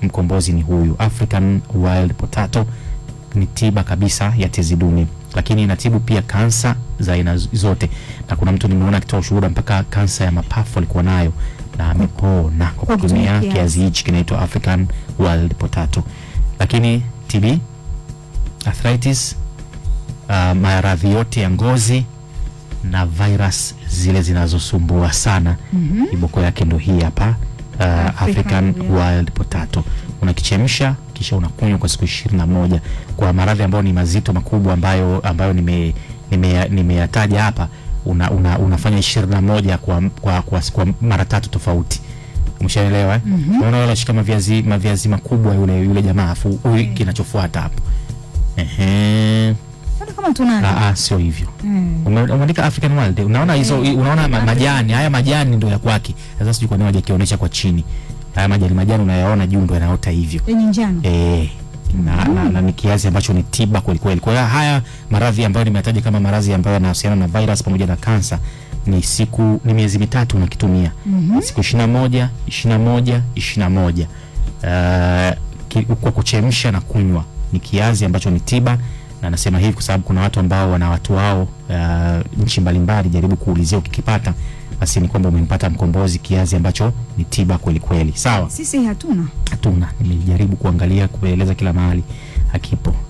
mkombozi ni huyu African Wild Potato. Ni tiba kabisa ya tezi dume, lakini inatibu pia kansa za aina zote, na kuna mtu nimeona akitoa ushuhuda mpaka kansa ya mapafu alikuwa nayo na amepona kwa kutumia kiazi hichi kinaitwa African Wild Potato. Lakini TB, arthritis, maradhi yote ya ngozi na virus zile zinazosumbua sana, iboko yake ndo hii hapa, African Wild Potato. Unakichemsha kisha unakunywa kwa siku 21 kwa maradhi ambayo ni mazito makubwa ambayo nimeyataja hapa. Unafanya 21 kwa mara 3 tofauti. Umeshaelewa unaona wala shika maviazi makubwa yule jamaa, afu kinachofuata hapo kama tunana sio hivyo. Umeandika African Wild, unaona hizo, unaona majani haya, majani ndio ya kwake. Sasa sijui kwa nini hajakionyesha kwa chini. Haya majani unayaona juu ndio yanaota hivyo yenye njano. Na ni kiazi ambacho ni tiba kweli kweli. Kwa hiyo haya maradhi ambayo nimetaja kama maradhi ambayo yanahusiana na virus pamoja na kansa ni miezi mitatu unakitumia. Siku 21 21 kwa kuchemsha na kunywa. Ni kiazi ambacho ni tiba, na nasema hivi kwa sababu kuna watu ambao wana watu wao nchi mbalimbali. Jaribu kuulizia, ukikipata basi ni kwamba umempata mkombozi, kiazi ambacho ni tiba kweli kweli. Sawa, sisi hatuna. Nimejaribu kuangalia kueleza kila mahali, hakipo.